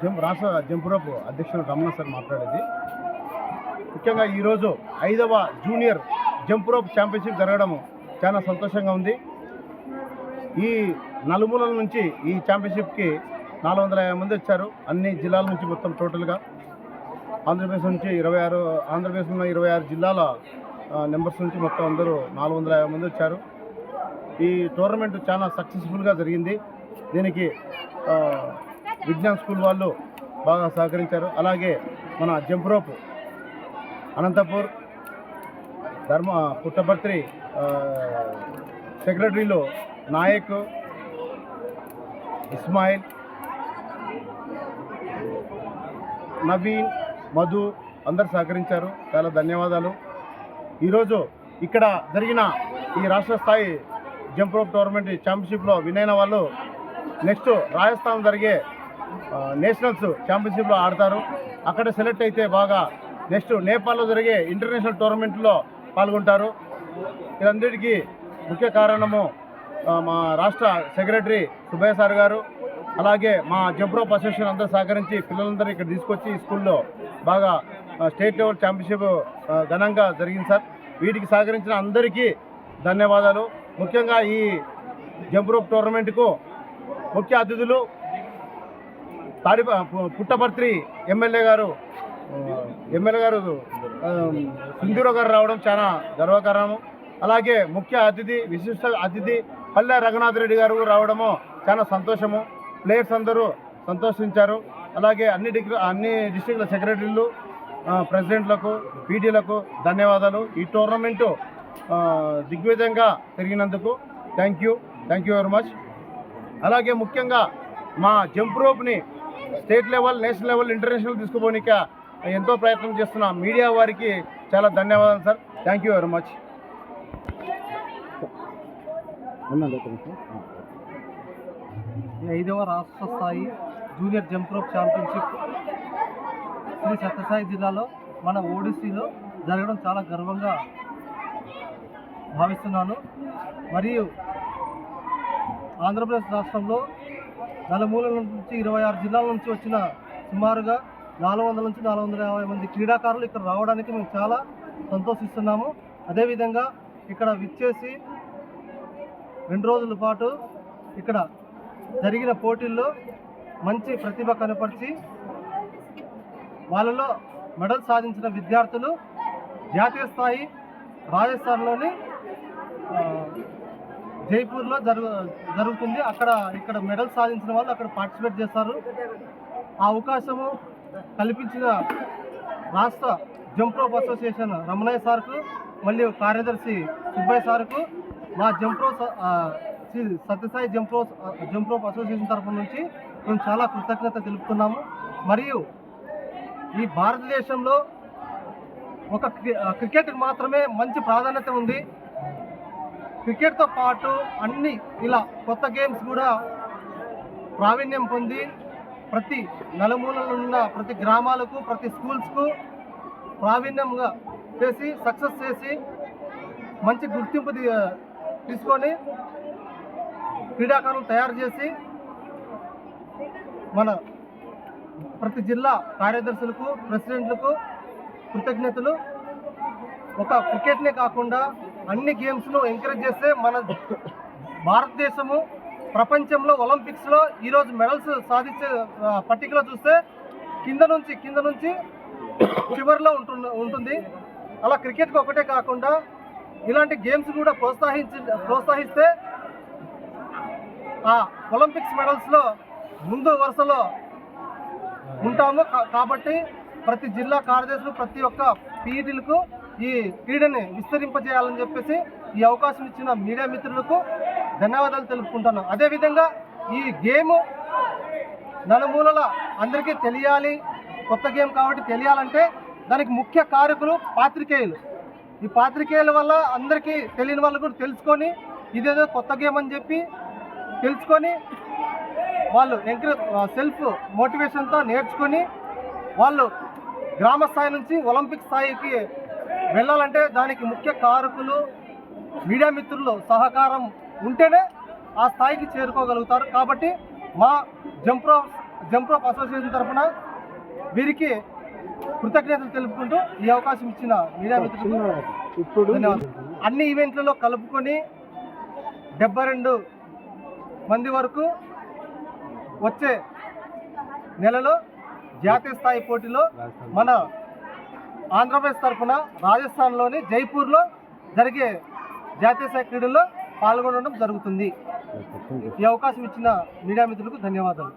రాష్ట్ర jump rope అధ్యక్షుడు Ramana sir మాట్లాడేది. ముఖ్యంగా ఈరోజు 5వ జూనియర్ జంప్ రోప్ ఛాంపియన్షిప్ జరగడం చాలా సంతోషంగా ఉంది. ఈ నలుమూలల నుంచి ఈ ఛాంపియన్షిప్కి 450 మంది వచ్చారు. అన్ని జిల్లాల నుంచి మొత్తం టోటల్గా ఆంధ్రప్రదేశ్ నుంచి 26 ఆంధ్రప్రదేశ్ ఉన్న 26 జిల్లాల నెంబర్స్ నుంచి మొత్తం అందరూ 450 మంది వచ్చారు. ఈ టోర్నమెంట్ చాలా సక్సెస్ఫుల్గా జరిగింది. దీనికి విజ్ఞాన్ స్కూల్ వాళ్ళు బాగా సహకరించారు. అలాగే మన జంప్ రోప్ అనంతపూర్ పుట్టపర్తి సెక్రటరీలో నాయక్, ఇస్మాయిల్, నవీన్, మధు అందరు సహకరించారు. చాలా ధన్యవాదాలు. ఈరోజు ఇక్కడ జరిగిన ఈ రాష్ట్ర స్థాయి జంప్ రోప్ టోర్నమెంట్ ఛాంపియన్షిప్లో విన్ అయిన వాళ్ళు నెక్స్ట్ రాజస్థాన్ జరిగే నేషనల్స్ ఛాంపియన్షిప్లో ఆడతారు. అక్కడ సెలెక్ట్ అయితే బాగా నెక్స్ట్ నేపాల్లో జరిగే ఇంటర్నేషనల్ టోర్నమెంట్లో పాల్గొంటారు. వీరందరికీ ముఖ్య కారణము మా రాష్ట్ర సెక్రటరీ సుబ్బయ్య సార్ గారు, అలాగే మా జంప్ రోప్ అసోసియేషన్ అందరూ సహకరించి పిల్లలందరూ ఇక్కడ తీసుకొచ్చి ఈ స్కూల్లో బాగా స్టేట్ లెవెల్ ఛాంపియన్షిప్ ఘనంగా జరిగింది సార్. వీటికి సహకరించిన అందరికీ ధన్యవాదాలు. ముఖ్యంగా ఈ జంప్ రోప్ టోర్నమెంట్కు ముఖ్య అతిథులు పుట్టపర్తి ఎమ్మెల్యే గారు సింధూరావు గారు రావడం చాలా గర్వకారణము. అలాగే ముఖ్య అతిథి విశిష్ట అతిథి పల్లె రఘునాథ్ రెడ్డి గారు రావడము చాలా సంతోషము. ప్లేయర్స్ అందరూ సంతోషించారు. అలాగే అన్ని డిస్ట్రిక్ట్ల సెక్రటరీలు, ప్రెసిడెంట్లకు, పీటీలకు ధన్యవాదాలు. ఈ టోర్నమెంటు దిగ్విజయంగా జరిగినందుకు థ్యాంక్ యూ వెరీ మచ్. అలాగే ముఖ్యంగా మా జంప్ రోప్ని state level, national level, international తీసుకుపోనిక ఎంతో ప్రయత్నం చేస్తున్న మీడియా వారికి చాలా ధన్యవాదాలు sir. Thank you very much. 5వ రాష్ట్ర స్థాయి junior jump rope championship Shri Sathya Sai జిల్లాలో మన ఓడిసీలో జరగడం చాలా గర్వంగా భావిస్తున్నాను. మరియు ఆంధ్రప్రదేశ్ రాష్ట్రంలో నలుమూలల నుంచి 26 జిల్లాల నుంచి వచ్చిన సుమారుగా 400 నుంచి 450 మంది క్రీడాకారులు ఇక్కడ రావడానికి మేము చాలా సంతోషిస్తున్నాము. అదేవిధంగా ఇక్కడ విచ్చేసి 2 రోజుల పాటు ఇక్కడ జరిగిన పోటీల్లో మంచి ప్రతిభ కనపరిచి వాళ్ళలో మెడల్ సాధించిన విద్యార్థులు జాతీయ స్థాయి రాజస్థాన్లోని జైపూర్లో జరుగుతుంది. ఇక్కడ మెడల్ సాధించిన వాళ్ళు అక్కడ పార్టిసిపేట్ చేస్తారు. ఆ అవకాశము కల్పించిన రాష్ట్ర జంప్ రోప్ అసోసియేషన్ రమణయ్య సార్కు, మరియు కార్యదర్శి సుబ్బయ్య సార్కు మా సత్యసాయి జంప్ రోప్ అసోసియేషన్ తరఫు నుంచి మేము చాలా కృతజ్ఞత తెలుపుతున్నాము. మరియు ఈ భారతదేశంలో ఒక క్రికెట్కి మాత్రమే మంచి ప్రాధాన్యత ఉంది. క్రికెట్తో పాటు అన్ని ఇలా కొత్త గేమ్స్ కూడా ప్రావీణ్యం పొంది ప్రతి నలుమూలలో ఉన్న ప్రతి గ్రామాలకు, ప్రతి స్కూల్స్కు ప్రావీణ్యంగా చేసి సక్సెస్ చేసి మంచి గుర్తింపు తీసుకొని క్రీడాకారులు తయారు చేసి మన ప్రతి జిల్లా కార్యదర్శులకు, ప్రెసిడెంట్లకు కృతజ్ఞతలు. ఒక క్రికెట్నే కాకుండా అన్ని గేమ్స్ను ఎంకరేజ్ చేస్తే మన భారతదేశము ప్రపంచంలో ఒలింపిక్స్లో ఈరోజు మెడల్స్ సాధించే పట్టికలో చూస్తే కింద నుంచి చివరిలో ఉంటుంది. అలా క్రికెట్కి ఒకటే కాకుండా ఇలాంటి గేమ్స్ కూడా ప్రోత్సహిస్తే ఆ ఒలింపిక్స్ మెడల్స్లో ముందు వరుసలో ఉంటాము. కాబట్టి ప్రతి జిల్లా కార్యదర్శులు, ప్రతి ఒక్క పీఈటీలకు ఈ క్రీడని విస్తరింపజేయాలని చెప్పేసి ఈ అవకాశం ఇచ్చిన మీడియా మిత్రులకు ధన్యవాదాలు తెలుపుకుంటాను. అదేవిధంగా ఈ గేమ్ నలుమూలల అందరికీ తెలియాలి, కొత్త గేమ్ కాబట్టి తెలియాలంటే దానికి ముఖ్య కారకులు పాత్రికేయులు. ఈ పాత్రికేయుల వల్ల అందరికీ తెలియని వాళ్ళు కూడా తెలుసుకొని ఇదేదో కొత్త గేమ్ అని చెప్పి తెలుసుకొని వాళ్ళు సెల్ఫ్ మోటివేషన్తో నేర్చుకొని వాళ్ళు గ్రామ స్థాయి నుంచి ఒలింపిక్ స్థాయికి వెళ్ళాలంటే దానికి ముఖ్య కారకులు మీడియా మిత్రులు సహకారం ఉంటేనే ఆ స్థాయికి చేరుకోగలుగుతారు. కాబట్టి మా jump rope jump rope association తరఫున వీరికి కృతజ్ఞతలు తెలుపుకుంటూ ఈ అవకాశం ఇచ్చిన మీడియా మిత్రులకు ధన్యవాదాలు. అన్ని ఈవెంట్లలో కలుపుకొని 72 మంది వరకు వచ్చే నెలలో జాతీయ స్థాయి పోటీలో మన ఆంధ్రప్రదేశ్ తరఫున రాజస్థాన్లోని జైపూర్లో జరిగే జాతీయ స్థాయి క్రీడల్లో పాల్గొనడం జరుగుతుంది. ఈ అవకాశం ఇచ్చిన మీడియా మిత్రులకు ధన్యవాదాలు.